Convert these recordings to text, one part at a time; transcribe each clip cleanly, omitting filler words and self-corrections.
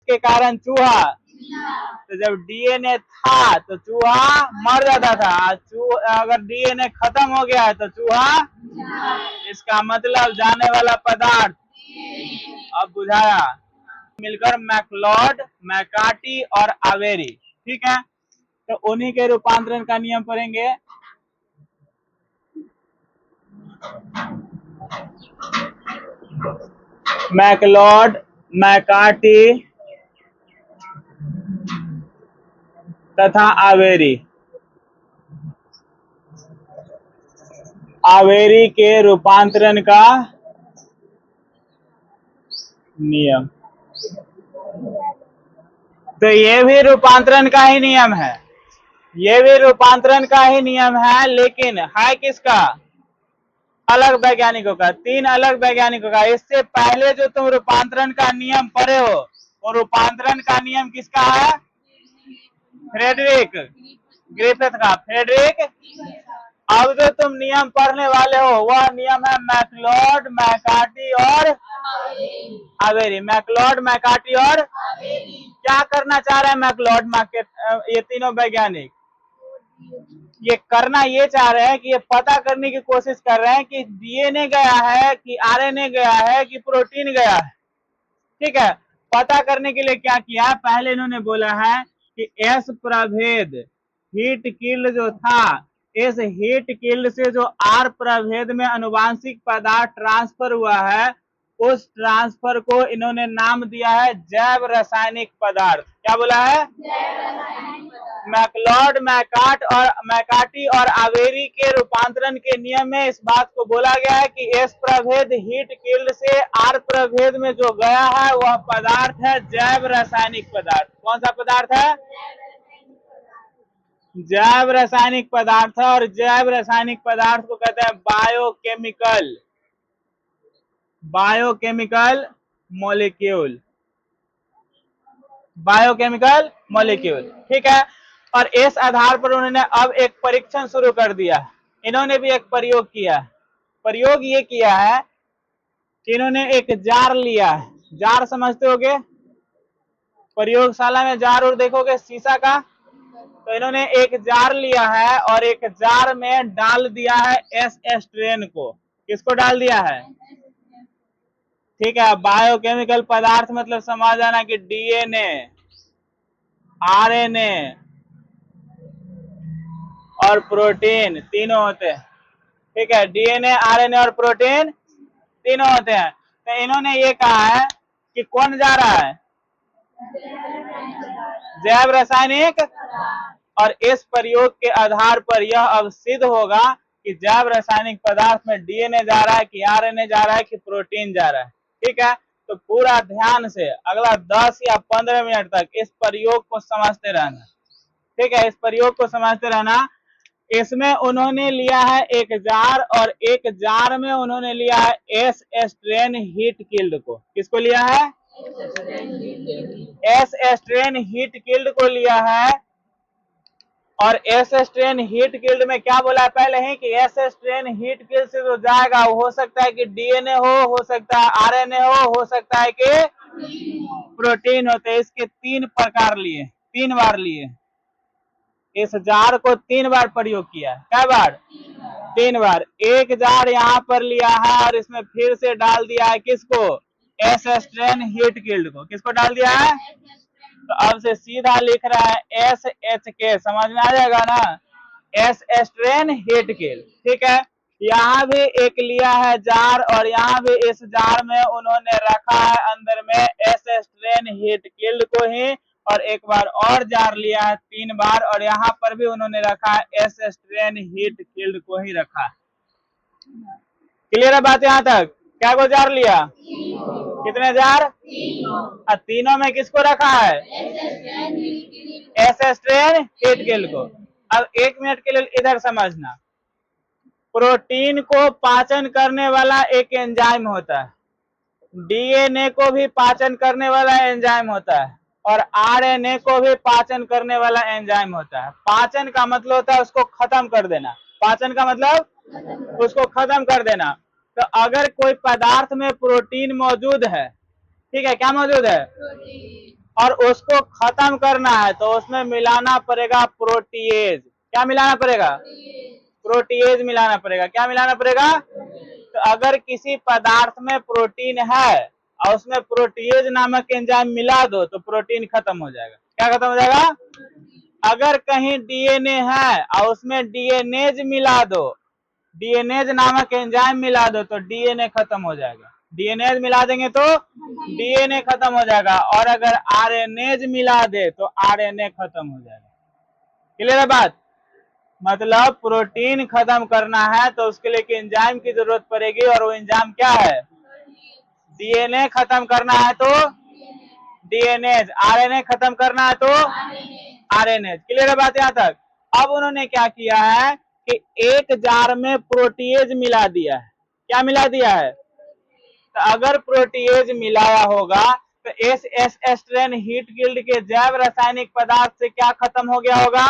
किसके कारण? चूहा। तो जब डीएनए था तो चूहा मर जाता था, अगर डीएनए खत्म हो गया है तो चूहा, इसका मतलब जाने वाला पदार्थ। अब बुझाया? मिलकर मैक्लॉड, मैकार्टी और आवेरी, ठीक है। तो उन्हीं के रूपांतरण का नियम पढ़ेंगे। मैक्लॉड, मैकार्टी तथा आवेरी, आवेरी के रूपांतरण का नियम। तो ये भी रूपांतरण का ही नियम है, ये भी रूपांतरण का ही नियम है, लेकिन है किसका? अलग वैज्ञानिकों का, 3 अलग वैज्ञानिकों का। इससे पहले जो तुम रूपांतरण का नियम पढ़े हो, वो रूपांतरण का नियम किसका है? फ्रेडरिक ग्रिफिथ का, फ्रेडरिक। अब जो तुम नियम पढ़ने वाले हो वह नियम है मैक्लॉड, मैकार्टी और आवेरी। मैक्लॉड, मैकार्टी और क्या करना चाह रहे हैं मैक्लॉड, ये तीनों वैज्ञानिक? ये करना ये चाह रहे हैं कि ये पता करने की कोशिश कर रहे हैं कि डीएनए गया है कि आरएनए गया है कि प्रोटीन गया है, ठीक है। पता करने के लिए क्या किया? पहले इन्होंने बोला है कि एस प्रभेद हीट किल्ड जो था, इस हीट किल्ड से जो आर प्रभेद में अनुवांशिक पदार्थ ट्रांसफर हुआ है, उस ट्रांसफर को इन्होंने नाम दिया है जैव रासायनिक पदार्थ। क्या बोला है? मैक्लॉड, मैकार्टी और आवेरी के रूपांतरण के नियम में इस बात को बोला गया है कि एस प्रभेद हीट किल्ड से आर प्रभेद में जो गया है वह पदार्थ है जैव रासायनिक पदार्थ। कौन सा पदार्थ है? जैव रासायनिक पदार्थ है। और जैव रासायनिक पदार्थ को कहते हैं biochemical, biochemical molecule, biochemical molecule, ठीक है। और इस आधार पर उन्होंने अब एक परीक्षण शुरू कर दिया। इन्होंने भी एक प्रयोग किया। प्रयोग ये किया है कि इन्होंने एक जार लिया है। जार समझते होगे, प्रयोगशाला में जार और देखोगे शीशा का। तो इन्होंने एक जार लिया है और एक जार में डाल दिया है एस एस्ट्रेन को। किसको डाल दिया है? ठीक है। बायोकेमिकल पदार्थ मतलब समझ आना कि डीएनए, आरएनए और प्रोटीन तीनों होते हैं, ठीक है। डीएनए, आरएनए और प्रोटीन तीनों होते हैं। तो इन्होंने ये कहा है कि कौन जा रहा है? जैव रासायनिक। और इस प्रयोग के आधार पर यह अब सिद्ध होगा कि जैव रासायनिक पदार्थ में डीएनए जा रहा है कि आरएनए जा रहा है कि प्रोटीन जा रहा है, ठीक है। तो पूरा ध्यान से अगला 10 या 15 मिनट तक इस प्रयोग को समझते रहना, ठीक है। इस प्रयोग को समझते रहना। इसमें उन्होंने लिया है एक जार और एक जार में उन्होंने लिया है एस एस्ट्रेन हीट किल्ड को। किसको लिया है? एस एस्ट्रेन हीट किल्ड को लिया है। और एस एस्ट्रेन हीट किल्ड में क्या बोला है पहले ही कि एस एस्ट्रेन हीट किल्ड से जो जाएगा वो हो सकता है कि डीएनए हो सकता है आरएनए हो सकता है कि प्रोटीन होते हैं। इसके 3 प्रकार लिए, 3 बार लिए। इस जार को 3 बार प्रयोग किया है। क्या बार? 3 बार। एक जार यहाँ पर लिया है और इसमें फिर से डाल दिया है किसको? एस एस्ट्रेन हीट किल्ड को। किसको डाल दिया है? तो अब से सीधा लिख रहा है एस एच के, समझ में आ जाएगा ना? एस एस्ट्रेन हीट किल्ड, ठीक है। यहाँ भी एक लिया है जार और यहाँ भी इस जार में उन्होंने रखा है अंदर में एस एस्ट्रेन हीट किल्ड को ही। और एक बार और जार लिया है 3 बार और यहाँ पर भी उन्होंने रखा है एस एस्ट्रेन हीट किल्ड को ही रखा है। क्लियर है बात यहाँ तक? क्या को जार लिया? कितने जार? तीनों में किसको रखा है? एस एस्ट्रेन हीट किल्ड को। अब 1 मिनट के लिए इधर समझना। प्रोटीन को पाचन करने वाला एक एंजाइम होता है, डीएनए को भी पाचन करने वाला एंजाइम होता है और आरएनए को भी पाचन करने वाला एंजाइम होता है। पाचन का मतलब होता है उसको खत्म कर देना। पाचन का मतलब उसको खत्म कर देना। तो अगर कोई पदार्थ में प्रोटीन मौजूद है, ठीक है, क्या मौजूद है? और उसको खत्म करना है तो उसमें मिलाना पड़ेगा प्रोटीएज। क्या मिलाना पड़ेगा? प्रोटीएज मिलाना पड़ेगा। क्या मिलाना पड़ेगा? तो अगर किसी पदार्थ में प्रोटीन है और उसमें प्रोटीएज नामक एंजाइम मिला दो तो प्रोटीन खत्म हो जाएगा। क्या खत्म हो जाएगा? अगर कहीं डीएनए है और उसमें डीएनएज मिला दो, डीएनएज नामक एंजाइम मिला दो तो डीएनए खत्म हो जाएगा। डीएनएज मिला देंगे तो डीएनए खत्म हो जाएगा, और अगर आरएनएज मिला दे तो आरएनए खत्म हो जाएगा। क्लियर है बात? मतलब प्रोटीन खत्म करना है तो उसके लिए एक एंजाइम की जरूरत पड़ेगी, और वो एंजाइम क्या है? डीएनए खत्म करना है तो डीएनएज, आरएनए खत्म करना है तो आरएनएज। क्लियर है बात यहाँ तक? अब उन्होंने क्या किया है कि एक जार में प्रोटीएज मिला दिया है। क्या मिला दिया है? तो अगर प्रोटीएज मिलाया होगा तो एस स्ट्रेन हीट गिल्ड के जैव रासायनिक पदार्थ से क्या खत्म हो गया होगा?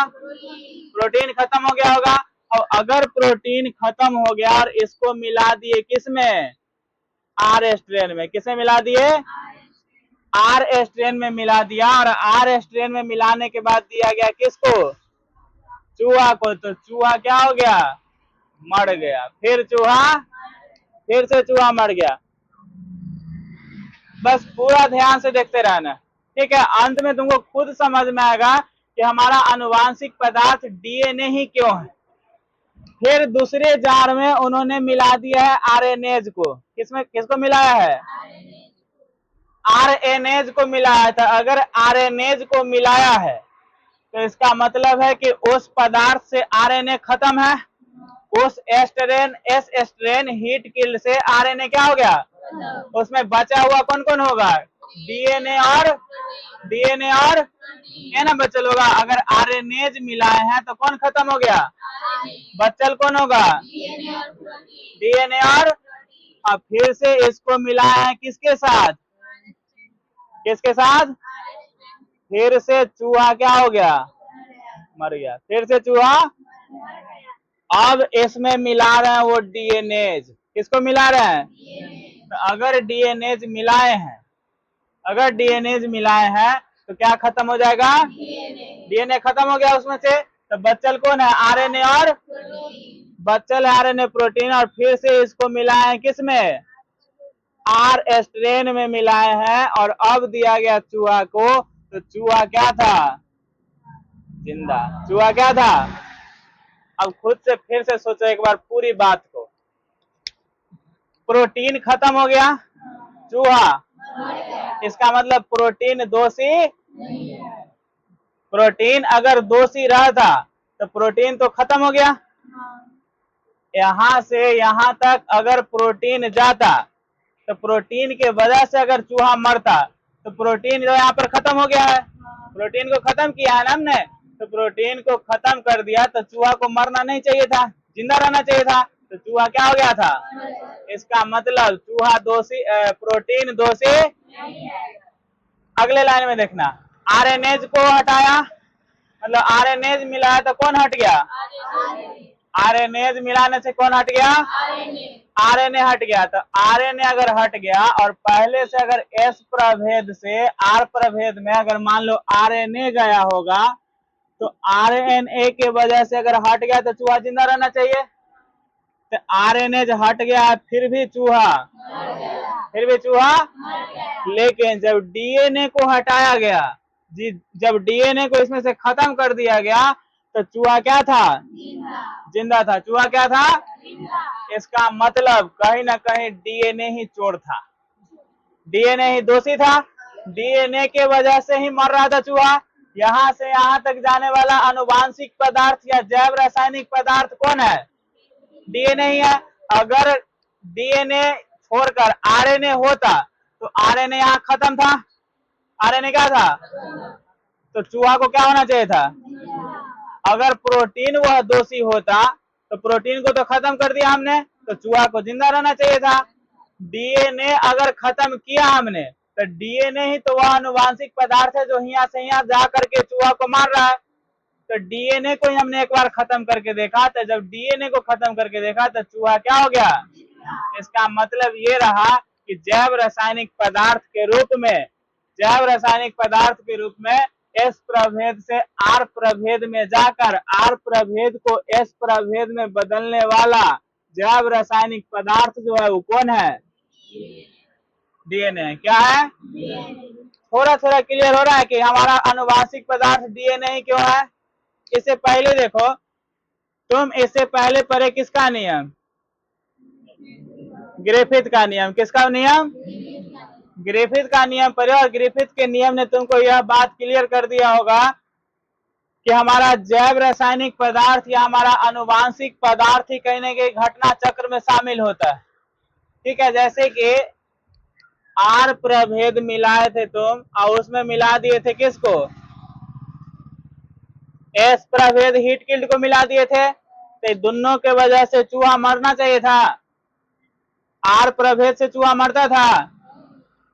प्रोटीन खत्म हो गया होगा। और अगर प्रोटीन खत्म हो गया और इसको मिला दिए किसमें? आर स्ट्रेन में। किसमें मिला दिए? आर स्ट्रेन में मिला दिया, और आर स्ट्रेन में मिलाने के बाद दिया गया किसको? चूहा को। तो चूहा क्या हो गया? मर गया। फिर से चूहा मर गया। बस पूरा ध्यान से देखते रहना, ठीक है? अंत में तुमको खुद समझ में आएगा कि हमारा आनुवांशिक पदार्थ डीएनए ही क्यों है। फिर दूसरे जार में उन्होंने मिला दिया है आरएनएज को। किसको मिलाया है? आरएनएज को मिलाया था। अगर आरएनएज को मिलाया है तो इसका मतलब है कि उस पदार्थ से आरएनए खत्म है। उस एस स्ट्रेन हीट किल्ड से आरएनए क्या हो गया? उसमें बचा हुआ कौन कौन होगा? डीएनए और ये ना बचल होगा। अगर आरएनएज मिलाए हैं तो कौन खत्म हो गया? बचल कौन होगा? डीएनए और। अब फिर से इसको मिलाया है किसके साथ? किसके साथ? फिर से चूहा क्या हो गया? मर गया। फिर से चूहा। अब इसमें मिला रहे हैं वो डीएनएज। किसको मिला रहे हैं? तो अगर डीएनएज मिलाए हैं तो क्या खत्म हो जाएगा? डीएनए खत्म हो गया उसमें से। तो बच्चल कौन है? आरएनए और। बच्चल है आरएनए प्रोटीन, और फिर से इसको मिलाए हैं किसमें? आर स्ट्रेन में मिलाए हैं, और अब दिया गया चूहा को। तो चूहा क्या था? जिंदा। चूहा क्या था? अब खुद से फिर से सोचो एक बार पूरी बात को। प्रोटीन खत्म हो गया, चूहा। इसका मतलब प्रोटीन दोषी। प्रोटीन अगर दोषी रहता तो प्रोटीन तो खत्म हो गया। यहां से यहां तक अगर प्रोटीन जाता तो प्रोटीन के वजह से अगर चूहा मरता तो प्रोटीन जो यहाँ पर खत्म हो गया है। प्रोटीन को खत्म किया है ना हमने, तो प्रोटीन को खत्म कर दिया तो चूहा को मरना नहीं चाहिए था, जिंदा रहना चाहिए था। तो चूहा क्या हो गया था? इसका मतलब चूहा दोषी, प्रोटीन दोषी। अगले लाइन में देखना, आरएनएज को हटाया, मतलब आरएनएज मिलाया तो कौन हट गया? आरएनएज मिलाने से कौन हट गया? आरएनए हट गया। तो आरएनए अगर हट गया और पहले से अगर एस प्रभेद से आर प्रभेद में अगर मान लो आरएनए गया होगा तो आरएनए के वजह से अगर हट गया तो चूहा जिंदा रहना चाहिए। तो आरएनए हट गया फिर भी चूहा लेकिन जब डीएनए को हटाया गया, जब डीएनए को इसमें से खत्म कर दिया गया तो चूहा क्या था? जिंदा था। चूहा क्या था? इसका मतलब कहीं ना कहीं डीएनए ही चोर था, डीएनए ही दोषी था। डीएनए के वजह से ही मर रहा था चूहा। यहाँ से यहाँ तक जाने वाला आनुवांशिक पदार्थ या जैव रासायनिक पदार्थ कौन है? डीएनए ही है। अगर डीएनए छोड़कर आरएनए होता तो आरएनए यहाँ खत्म था। आरएनए क्या था? तो चूहा को क्या होना चाहिए था? अगर प्रोटीन वह दोषी होता तो प्रोटीन को तो खत्म कर दिया हमने, तो चूहा को जिंदा रहना चाहिए था। डीएनए अगर खत्म किया हमने तो डीएनए ही तो वह आनुवांशिक पदार्थ है जो यहाँ से यहाँ जा करके चूहा को मार रहा है। तो डीएनए को ही हमने एक बार खत्म करके देखा, तो जब डीएनए को खत्म करके देखा तो चूहा क्या हो गया? इसका मतलब ये रहा कि जैव रासायनिक पदार्थ के रूप में जैव रासायनिक पदार्थ के रूप में एस प्रभेद से आर प्रभेद में जाकर आर प्रभेद को एस प्रभेद में बदलने वाला जैव रासायनिक पदार्थ जो है वो कौन है? डीएनए। क्या है? थोड़ा थोड़ा क्लियर हो रहा है कि हमारा अनुवांशिक पदार्थ डीएनए ही क्यों है? इससे पहले देखो, तुम इससे पहले पढ़े किसका नियम? ग्रिफिथ का नियम। किसका नियम? ग्रिफिथ का नियम पढ़े, और ग्रिफिथ के नियम ने तुमको यह बात क्लियर कर दिया होगा कि हमारा जैव रासायनिक पदार्थ या हमारा अनुवांशिक पदार्थ ही कहीं ना कहीं घटना चक्र में शामिल होता है। ठीक है, जैसे कि आर प्रभेद मिलाए थे तुम और उसमें मिला दिए थे किसको? एस प्रभेद हीट किल्ड को मिला दिए थे, तो दोनों के वजह से चूहा मरना चाहिए था। आर प्रभेद से चूहा मरता था,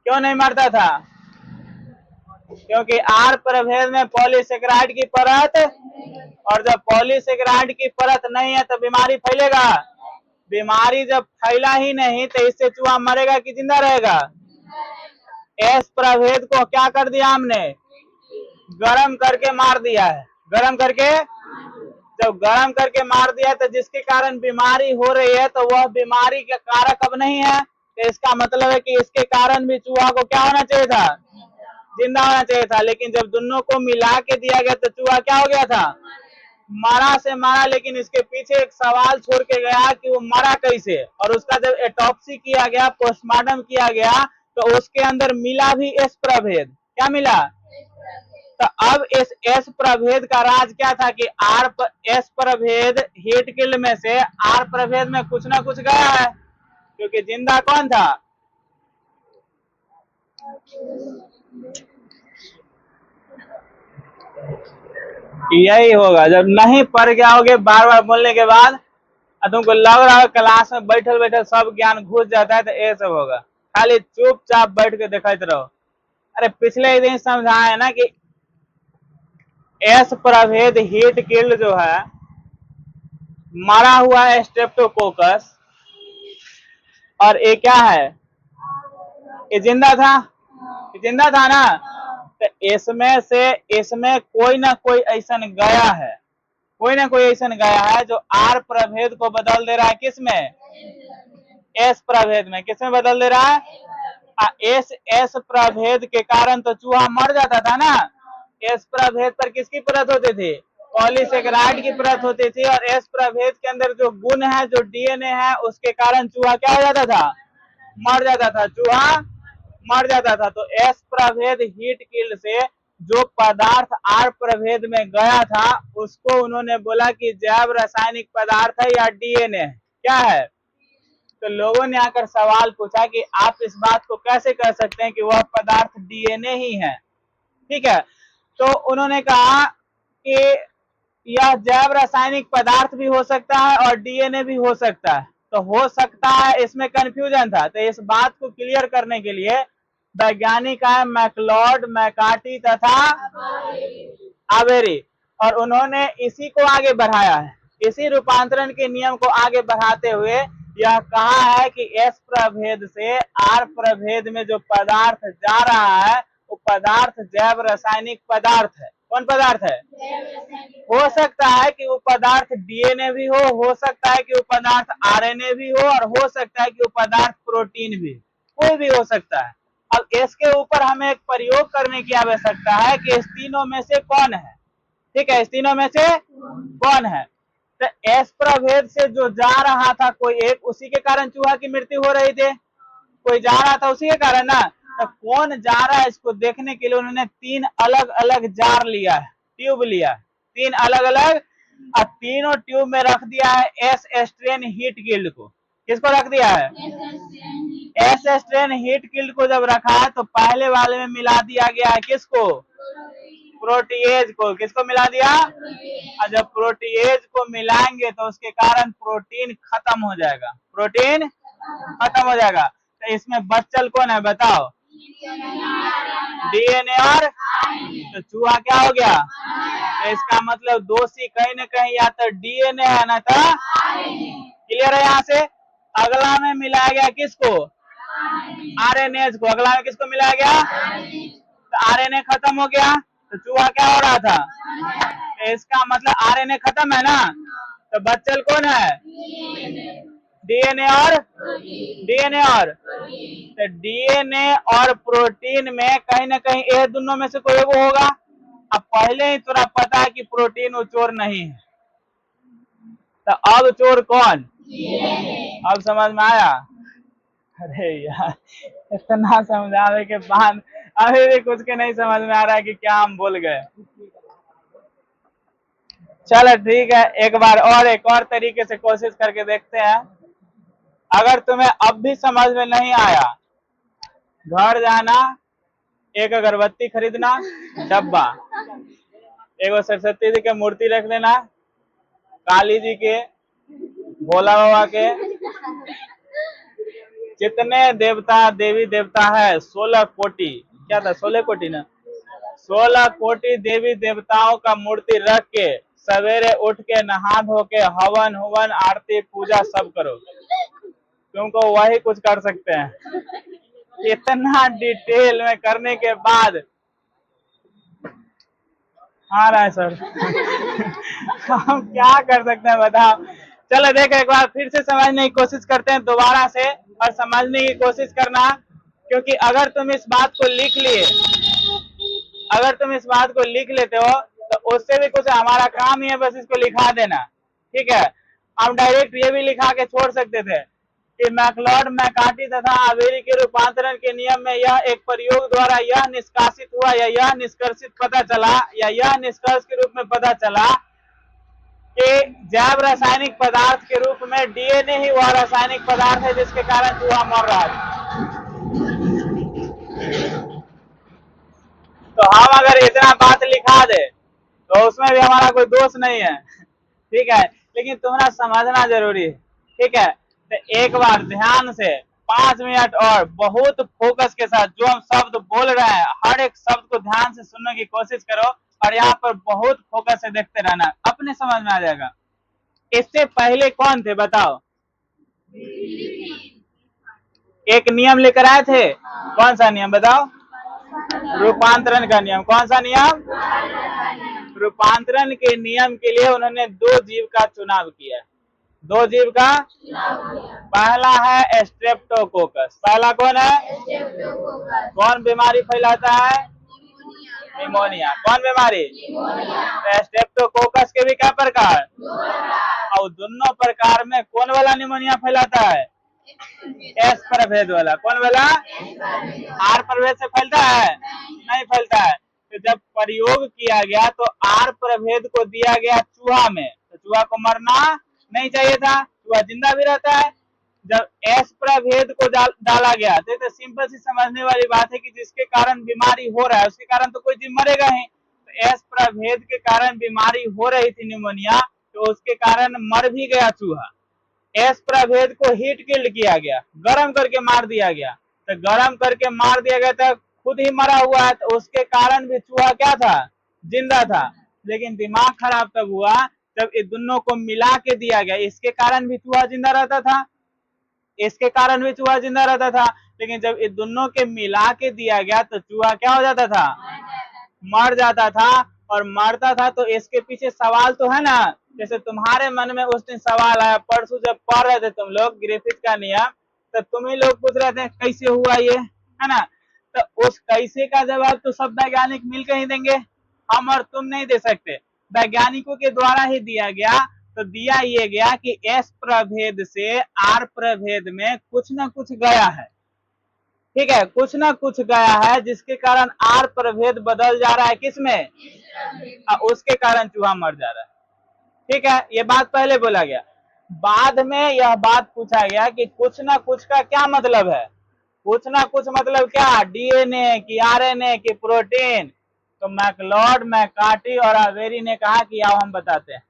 क्यों नहीं मरता था? क्योंकि आर प्रभेद में पॉलीसेकेराइड की परत, और जब पॉलीसेकेराइड की परत नहीं है तो बीमारी फैलेगा। बीमारी जब फैला ही नहीं तो इससे चूहा मरेगा कि जिंदा रहेगा? एस प्रभेद को क्या कर दिया हमने? गरम करके मार दिया है। गरम करके, जब गरम करके मार दिया तो जिसके कारण बीमारी हो रही है तो वह बीमारी का कारक अब नहीं है, तो इसका मतलब है कि इसके कारण भी चूहा को क्या होना चाहिए था? जिंदा होना चाहिए था। लेकिन जब दोनों को मिला के दिया गया तो चूहा क्या हो गया था? मरा से मारा। लेकिन इसके पीछे एक सवाल छोड़ के गया कि वो मरा कैसे, और उसका जब एटॉप्सी किया गया, पोस्टमार्टम किया गया, तो उसके अंदर मिला भी एस प्रभेद। क्या मिला? तो अब इस एस प्रभेद का राज क्या था कि एस प्रभेद हीट किल्ड में से आर प्रभेद में कुछ ना कुछ गया है, क्योंकि जिंदा कौन था? यही होगा। जब नहीं पढ़ गया होगे बार बार बोलने के बाद, तुमको लग रहा है क्लास में बैठल बैठल सब ज्ञान घुस जाता है, तो ये सब होगा। खाली चुपचाप बैठ के देखते रहो। अरे पिछले दिन समझाया ना कि एस प्रभेद हीट किल्ड जो है, मरा हुआ है स्ट्रेप्टोकोकस, और ये क्या है? ये जिंदा था। ये जिंदा था ना, तो इसमें कोई ना कोई ऐसा गया है, कोई ना कोई ऐसा गया है जो आर प्रभेद को बदल दे रहा है। किसमें? एस प्रभेद में। किसमें बदल दे रहा है? एस प्रभेद के कारण तो चूहा मर जाता था ना। एस प्रभेद पर किसकी परत होती थी? पॉलीसेकेराइड की परत होती थी, और एस प्रभेद के अंदर जो गुण है, जो डीएनए है, उसके कारण चूहा क्या हो जाता था? मर जाता था। चूहा मर जाता था। तो एस प्रभेद हीट किल्ड से जो पदार्थ आर प्रभेद में गया था, उसको उन्होंने बोला कि जैव रासायनिक पदार्थ है या डीएनए है। क्या है? तो लोगों ने आकर सवाल पूछा कि आप इस बात को कैसे कह सकते हैं कि वह पदार्थ डीएनए ही है? ठीक है, तो उन्होंने कहा कि यह जैव रासायनिक पदार्थ भी हो सकता है और डीएनए भी हो सकता है। तो हो सकता है, इसमें कंफ्यूजन था। तो इस बात को क्लियर करने के लिए वैज्ञानिक है मैकलॉड, मैकार्टी तथा आवेरी, और उन्होंने इसी को आगे बढ़ाया है। इसी रूपांतरण के नियम को आगे बढ़ाते हुए यह कहा है कि एस प्रभेद से आर प्रभेद में जो पदार्थ जा रहा है वो पदार्थ जैव रासायनिक पदार्थ है। कौन पदार्थ है? हो सकता है कि वो पदार्थ डीएनए भी हो सकता है कि वो पदार्थ आरएनए भी हो, और हो सकता है कि वो पदार्थ प्रोटीन भी, कोई भी हो सकता है। अब इसके ऊपर हमें एक प्रयोग करने की आवश्यकता है कि इस तीनों में से कौन है। ठीक है, इस तीनों में से कौन है? तो एस प्रभेद से जो जा रहा था कोई एक, उसी के कारण चूहा की मृत्यु हो रही थी। कोई जा रहा था उसी के कारण ना। तो कौन जा रहा है इसको देखने के लिए उन्होंने 3 अलग अलग जार लिया है, ट्यूब लिया, 3 अलग अलग, और तीनों ट्यूब में रख दिया है एस स्ट्रेन हीट किल्ड को। किसको रख दिया है? एस स्ट्रेन हीट किल्ड को जब रखा है तो पहले वाले में मिला दिया गया है किसको? प्रोटीएज को। किसको मिला दिया? और जब प्रोटीएज को मिलाएंगे तो उसके कारण प्रोटीन खत्म हो जाएगा। प्रोटीन खत्म हो जाएगा। तो इसमें बच्चल कौन है बताओ? डीएनए और, तो चूहा क्या हो गया? तो इसका मतलब दोषी कहीं ना कहीं या तो डीएनए है ना तो। क्लियर है? यहाँ से अगला में मिलाया गया किसको? आरएनए को। अगला में किसको मिलाया गया? तो आरएनए खत्म हो गया तो चूहा क्या हो रहा था, तो इसका मतलब आरएनए खत्म है ना, तो बचल कौन है, डीएनए और तो डीएनए और प्रोटीन में कहीं ना कहीं ये दोनों में से कोई एगो होगा। अब पहले ही थोड़ा पता है कि प्रोटीन वो चोर नहीं है, तो अब चोर कौन, अब समझ में आया। अरे यार इतना समझाने के बाद अभी भी कुछ के नहीं समझ में आ रहा है कि क्या हम बोल गए। चलो ठीक है, एक बार और एक और तरीके से कोशिश करके देखते हैं। अगर तुम्हें अब भी समझ में नहीं आया, घर जाना, एक अगरबत्ती खरीदना, डब्बा, एगो सरस्वती जी के मूर्ति रख देना, काली जी के, भोला बाबा के, जितने देवता देवी देवता है 16 कोटि, क्या था 16 कोटि ना, 16 कोटि देवी देवताओं का मूर्ति रख के सवेरे उठ के नहा धो के हवन हुवन आरती पूजा सब करो, तुमको वही कुछ कर सकते हैं। इतना डिटेल में करने के बाद आ रहा है सर हम क्या कर सकते हैं बताओ। चलो देखो एक बार फिर से समझने की कोशिश करते हैं दोबारा से, और समझने की कोशिश करना, क्योंकि अगर तुम इस बात को लिख लिए, अगर तुम इस बात को लिख लेते हो तो उससे भी कुछ, हमारा काम ही है बस इसको लिखा देना, ठीक है। हम डायरेक्ट ये भी लिखा के छोड़ सकते थे कि मैक्लॉड मैकार्टी तथा आवेरी के रूपांतरण के नियम में यह एक प्रयोग द्वारा यह निष्कासित हुआ या यह निष्कर्षित पता चला या यह निष्कर्ष के रूप में पता चला कि जैव रासायनिक पदार्थ के रूप में डीएनए ही वह रासायनिक पदार्थ है जिसके कारण चूहा मर रहा है। तो हम अगर इतना बात लिखा दे तो उसमें भी हमारा कोई दोष नहीं है, ठीक है, लेकिन तुम्हारा समझना जरूरी है, ठीक है। तो एक बार ध्यान से 5 मिनट और बहुत फोकस के साथ जो हम शब्द बोल रहे हैं हर एक शब्द को ध्यान से सुनने की कोशिश करो, और यहाँ पर बहुत फोकस से देखते रहना, अपने समझ में आ जाएगा। इससे पहले कौन थे बताओ, एक नियम लेकर आए थे, कौन सा नियम बताओ, रूपांतरण का नियम। कौन सा नियम, रूपांतरण के नियम के लिए उन्होंने 2 जीव का चुनाव किया, 2 जीव का, पहला है स्ट्रेप्टोकोकस। पहला कौन है, कौन बीमारी फैलाता है, निमोनिया। कौन बीमारी, स्ट्रेप्टोकोकस के भी क्या प्रकार, और दोनों प्रकार में कौन वाला निमोनिया फैलाता है, एस प्रभेद वाला। कौन वाला, आर प्रभेद से फैलता है, नहीं फैलता है। तो जब प्रयोग किया गया तो आर प्रभेद को दिया गया चूहा में, तो चूहा को मरना नहीं चाहिए था, चूहा जिंदा भी रहता है। जब एस प्रभेद को डाला गया तो सिंपल सी समझने वाली बात है कि जिसके कारण बीमारी हो रहा है उसके कारण तो कोई जीव मरेगा ही। तो एस प्रभेद के कारण बीमारी हो रही थी निमोनिया, तो उसके कारण मर भी गया चूहा। एस प्रभेद को हीट किल्ड किया गया, गर्म करके मार दिया गया, तो गर्म करके मार दिया गया तो खुद ही मरा हुआ है, तो उसके कारण भी चूहा क्या था, जिंदा था। लेकिन दिमाग खराब तब हुआ जब इन दोनों को मिला के दिया गया, इसके कारण भी चूहा जिंदा रहता था, इसके कारण भी चूहा जिंदा रहता था, लेकिन जब इन दोनों के मिला के दिया गया तो चूहा क्या हो जाता था, मर जाता था। और मरता था तो इसके पीछे सवाल तो है ना, जैसे तुम्हारे मन में उस दिन सवाल आया, परसों जब पढ़ रहे थे तुम लोग ग्रिफिथ का नियम, तो तुम ही लोग पूछ रहे थे कैसे हुआ ये, है ना। तो उस कैसे का जवाब तो सब वैज्ञानिक मिलकर ही देंगे, हम और तुम नहीं दे सकते, वैज्ञानिकों के द्वारा ही दिया गया। तो दिया ये गया कि एस प्रभेद से आर प्रभेद में कुछ ना कुछ गया है, ठीक है, कुछ ना कुछ गया है जिसके कारण आर प्रभेद बदल जा रहा है किसमें, उसके कारण चूहा मर जा रहा है, ठीक है। ये बात पहले बोला गया। बाद में यह बात पूछा गया कि कुछ ना कुछ का क्या मतलब है, कुछ ना कुछ मतलब क्या, डीएनए की, आरएनए की, प्रोटीन। तो मैक्लॉड मैकार्टी और आवेरी ने कहा कि आओ हम बताते हैं,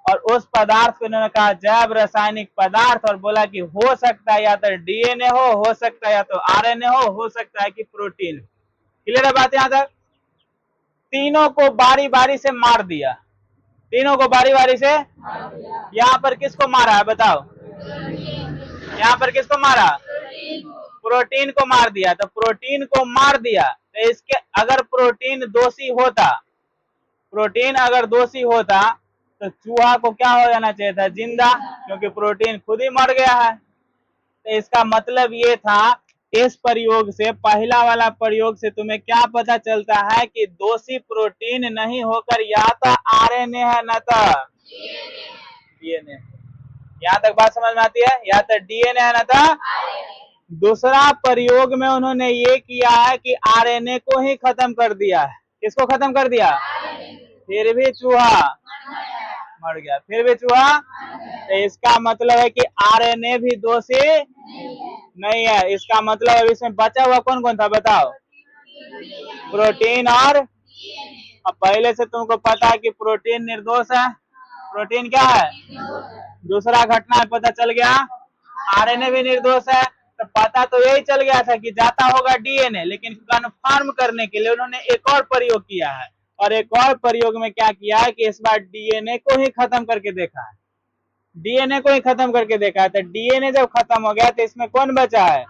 और उस पदार्थ को उन्होंने कहा जैव रासायनिक पदार्थ, और बोला कि हो सकता है या तो डीएनए हो सकता है या तो आरएनए हो सकता है कि प्रोटीन। क्लियर है बात यहाँ तक। तीनों को बारी बारी से मार दिया, तीनों को बारी बारी से, यहाँ पर किसको मारा है बताओ, यहाँ पर किसको मारा, प्रोटीन को मार दिया। तो प्रोटीन को मार दिया तो तो इसके अगर प्रोटीन दोषी होता तो चूहा को क्या हो जाना चाहिए था, जिंदा, क्योंकि प्रोटीन खुद ही मर गया है। तो इसका मतलब ये था, इस प्रयोग से, पहला वाला प्रयोग से तुम्हें क्या पता चलता है कि दोषी प्रोटीन नहीं होकर या तो आरएनए है न तो डीएनए। यहाँ तक बात समझ में आती है? या तो डीएनए है न तो। दूसरा प्रयोग में उन्होंने ये किया है कि आरएनए को ही खत्म कर दिया है। किसको खत्म कर दिया? फिर भी चूहा मर गया, फिर भी चूहा। तो इसका मतलब है कि आरएनए भी दोषी नहीं है। इसका मतलब अब इसमें बचा हुआ कौन कौन था बताओ? प्रोटीन और, अब पहले से तुमको पता है कि प्रोटीन निर्दोष है। प्रोटीन क्या है? दूसरा घटना पता चल गया, आरएनए भी निर्दोष है। तो पता तो यही चल गया था कि जाता होगा डीएनए, लेकिन कंफर्म करने के लिए उन्होंने एक और प्रयोग किया है। और एक और प्रयोग में क्या किया है कि इस बार डीएनए को ही खत्म करके देखा है। डीएनए को ही खत्म करके देखा है। तो डीएनए जब खत्म हो गया तो इसमें कौन बचा है?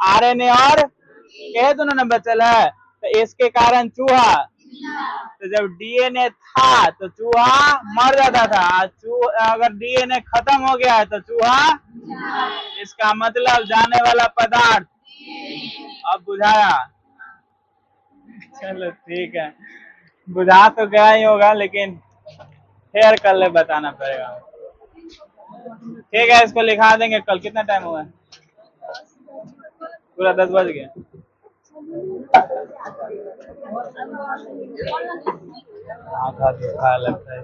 आरएनए और कह दोनों ने बचल है। तो इसके कारण चूहा, तो जब डीएनए था तो चूहा मर जाता था, अगर डीएनए खत्म हो गया है तो चूहा, इसका मतलब जाने वाला पदार्थ। अब बुझाया? चलो ठीक है, बुझा तो गया ही होगा, लेकिन फिर कल बताना पड़ेगा। ठीक है, इसको लिखा देंगे कल। कितना टाइम हुआ है? पूरा 10 बज गया। आधा दुखा लगता है,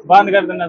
बंद कर देना।